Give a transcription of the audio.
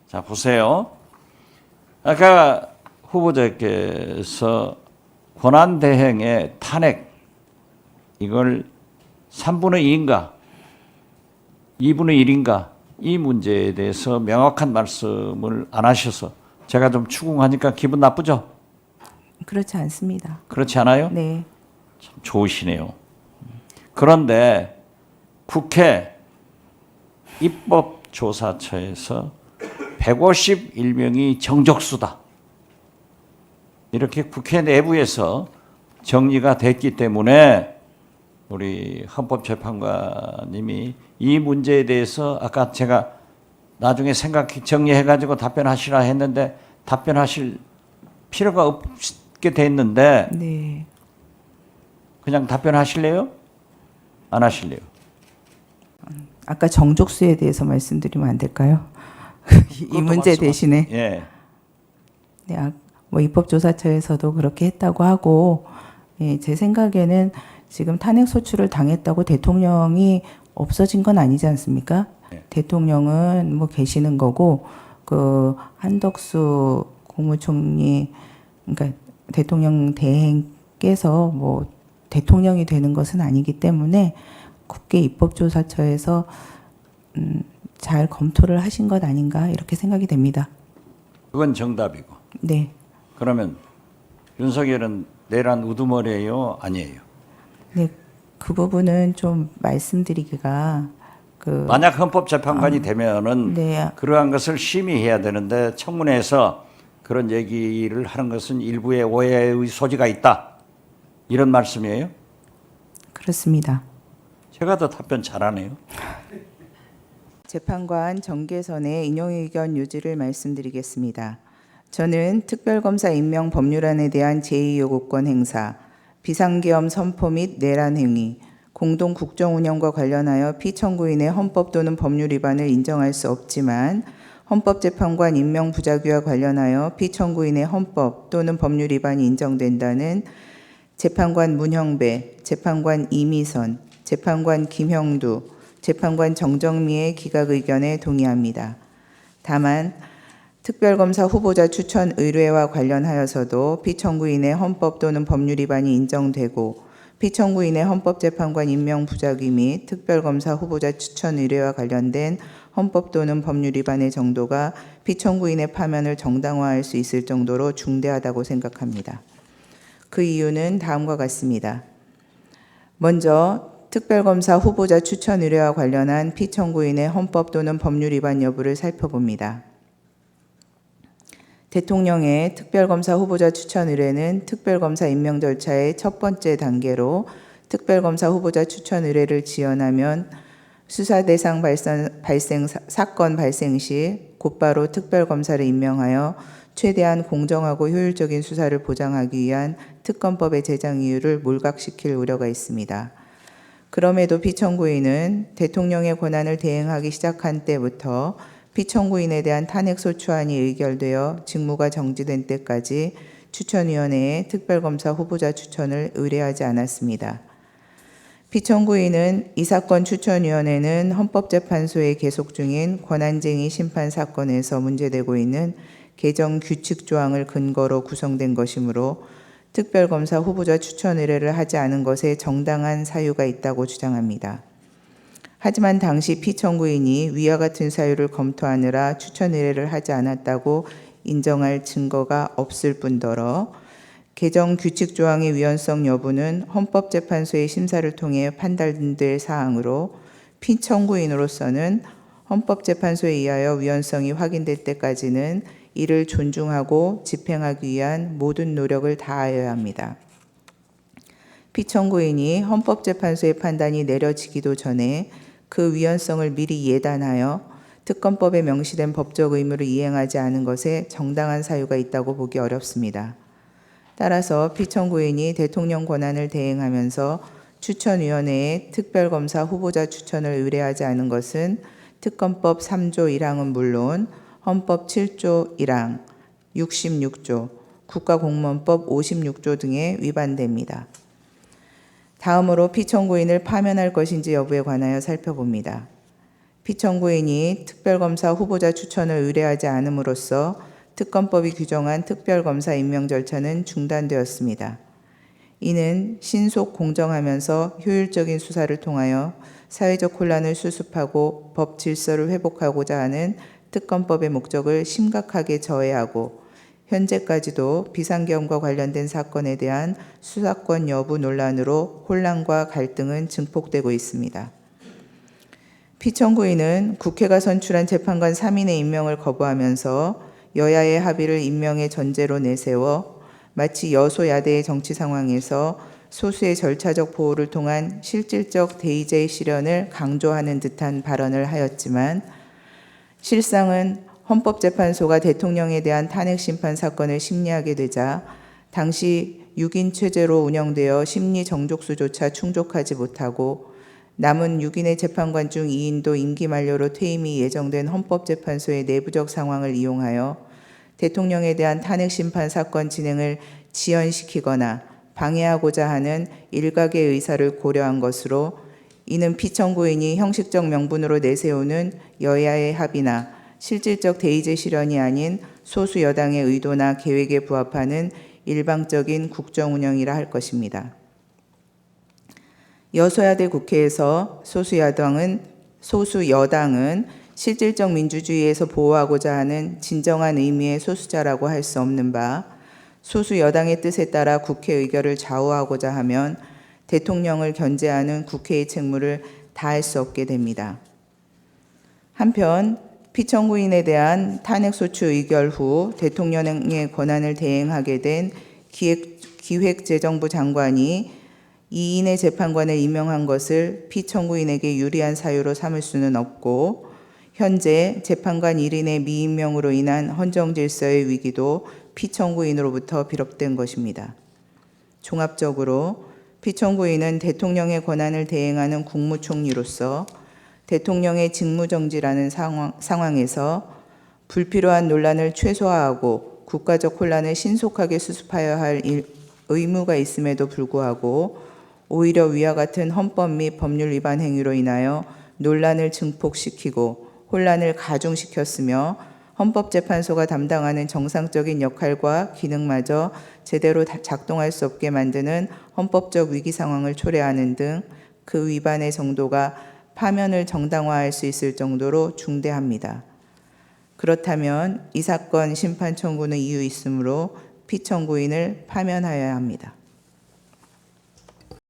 자, 보세요. 아까 후보자께서 권한대행의 탄핵, 이걸 3분의 2인가, 2분의 1인가, 이 문제에 대해서 명확한 말씀을 안 하셔서 제가 좀 추궁하니까 기분 나쁘죠? 그렇지 않습니다. 그렇지 않아요? 네. 참 좋으시네요. 그런데 국회 입법조사처에서 151명이 정적수다, 이렇게 국회 내부에서 정리가 됐기 때문에 우리 헌법재판관님이 이 문제에 대해서 아까 제가 나중에 정리해가지고 답변하시라 했는데 답변하실 필요가 없게 됐는데 네. 그냥 답변하실래요? 안 하실래요? 아까 정족수에 대해서 말씀드리면 안 될까요? 이 문제 대신에 예. 네, 뭐 입법조사처에서도 그렇게 했다고 하고, 예, 제 생각에는 지금 탄핵 소추를 당했다고 대통령이 없어진 건 아니지 않습니까? 네. 대통령은 뭐 계시는 거고, 그 한덕수 국무총리, 그러니까 대통령 대행께서 뭐 대통령이 되는 것은 아니기 때문에 국회 입법조사처에서 잘 검토를 하신 것 아닌가 이렇게 생각이 됩니다. 그건 정답이고. 네. 그러면 윤석열은 내란 우두머리예요? 아니에요? 네, 그 부분은 좀 말씀드리기가 만약 헌법재판관이 되면은 네, 그러한 것을 심의해야 되는데 청문회에서 그런 얘기를 하는 것은 일부의 오해의 소지가 있다, 이런 말씀이에요? 그렇습니다. 제가 더 답변 잘하네요. 재판관 정계선의 인용 의견 유지를 말씀드리겠습니다. 저는 특별검사 임명 법률안에 대한 제2요구권 행사, 비상계엄 선포 및 내란 행위, 공동 국정 운영과 관련하여 피청구인의 헌법 또는 법률 위반을 인정할 수 없지만 헌법재판관 임명 부작위와 관련하여 피청구인의 헌법 또는 법률 위반이 인정된다는 재판관 문형배, 재판관 이미선, 재판관 김형두, 재판관 정정미의 기각 의견에 동의합니다. 다만 특별검사 후보자 추천 의뢰와 관련하여서도 피청구인의 헌법 또는 법률 위반이 인정되고 피청구인의 헌법재판관 임명 부작위 및 특별검사 후보자 추천 의뢰와 관련된 헌법 또는 법률 위반의 정도가 피청구인의 파면을 정당화할 수 있을 정도로 중대하다고 생각합니다. 그 이유는 다음과 같습니다. 먼저 특별검사 후보자 추천 의뢰와 관련한 피청구인의 헌법 또는 법률 위반 여부를 살펴봅니다. 대통령의 특별검사 후보자 추천 의뢰는 특별검사 임명 절차의 첫 번째 단계로 특별검사 후보자 추천 의뢰를 지연하면 수사 대상 사건 발생 시 곧바로 특별검사를 임명하여 최대한 공정하고 효율적인 수사를 보장하기 위한 특검법의 제정 이유를 몰각시킬 우려가 있습니다. 그럼에도 피청구인은 대통령의 권한을 대행하기 시작한 때부터 피청구인에 대한 탄핵소추안이 의결되어 직무가 정지된 때까지 추천위원회에 특별검사 후보자 추천을 의뢰하지 않았습니다. 피청구인은 이 사건 추천위원회는 헌법재판소에 계속 중인 권한쟁의 심판 사건에서 문제되고 있는 개정 규칙 조항을 근거로 구성된 것이므로 특별검사 후보자 추천 의뢰를 하지 않은 것에 정당한 사유가 있다고 주장합니다. 하지만 당시 피청구인이 위와 같은 사유를 검토하느라 추천 의뢰를 하지 않았다고 인정할 증거가 없을 뿐더러 개정 규칙 조항의 위헌성 여부는 헌법재판소의 심사를 통해 판단될 사항으로 피청구인으로서는 헌법재판소에 의하여 위헌성이 확인될 때까지는 이를 존중하고 집행하기 위한 모든 노력을 다하여야 합니다. 피청구인이 헌법재판소의 판단이 내려지기도 전에 그 위헌성을 미리 예단하여 특검법에 명시된 법적 의무를 이행하지 않은 것에 정당한 사유가 있다고 보기 어렵습니다. 따라서 피청구인이 대통령 권한을 대행하면서 추천위원회에 특별검사 후보자 추천을 의뢰하지 않은 것은 특검법 3조 1항은 물론 헌법 7조 1항, 66조, 국가공무원법 56조 등에 위반됩니다. 다음으로 피청구인을 파면할 것인지 여부에 관하여 살펴봅니다. 피청구인이 특별검사 후보자 추천을 의뢰하지 않음으로써 특검법이 규정한 특별검사 임명 절차는 중단되었습니다. 이는 신속 공정하면서 효율적인 수사를 통하여 사회적 혼란을 수습하고 법 질서를 회복하고자 하는 특검법의 목적을 심각하게 저해하고 현재까지도 비상계엄과 관련된 사건에 대한 수사권 여부 논란으로 혼란과 갈등은 증폭되고 있습니다. 피청구인은 국회가 선출한 재판관 3인의 임명을 거부하면서 여야의 합의를 임명의 전제로 내세워 마치 여소야대의 정치 상황에서 소수의 절차적 보호를 통한 실질적 대의제의 실현을 강조하는 듯한 발언을 하였지만 실상은 헌법재판소가 대통령에 대한 탄핵심판 사건을 심리하게 되자 당시 6인 체제로 운영되어 심리 정족수조차 충족하지 못하고 남은 6인의 재판관 중 2인도 임기 만료로 퇴임이 예정된 헌법재판소의 내부적 상황을 이용하여 대통령에 대한 탄핵심판 사건 진행을 지연시키거나 방해하고자 하는 일각의 의사를 고려한 것으로 이는 피청구인이 형식적 명분으로 내세우는 여야의 합의나 실질적 대의제 실현이 아닌 소수 여당의 의도나 계획에 부합하는 일방적인 국정운영이라 할 것입니다. 여소야대 국회에서 소수 여당은 실질적 민주주의에서 보호하고자 하는 진정한 의미의 소수자라고 할 수 없는 바 소수 여당의 뜻에 따라 국회 의결을 좌우하고자 하면 대통령을 견제하는 국회의 책무를 다할 수 없게 됩니다. 한편 피청구인에 대한 탄핵소추 의결 후 대통령의 권한을 대행하게 된 기획재정부 장관이 2인의 재판관을 임명한 것을 피청구인에게 유리한 사유로 삼을 수는 없고 현재 재판관 1인의 미임명으로 인한 헌정질서의 위기도 피청구인으로부터 비롯된 것입니다. 종합적으로 피청구인은 대통령의 권한을 대행하는 국무총리로서 대통령의 직무정지라는 상황에서 불필요한 논란을 최소화하고 국가적 혼란을 신속하게 수습하여야 할 의무가 있음에도 불구하고 오히려 위와 같은 헌법 및 법률 위반 행위로 인하여 논란을 증폭시키고 혼란을 가중시켰으며 헌법재판소가 담당하는 정상적인 역할과 기능마저 제대로 작동할 수 없게 만드는 헌법적 위기 상황을 초래하는 등 그 위반의 정도가 파면을 정당화할 수 있을 정도로 중대합니다. 그렇다면 이 사건 심판 청구는 이유 있으므로 피청구인을 파면하여야 합니다.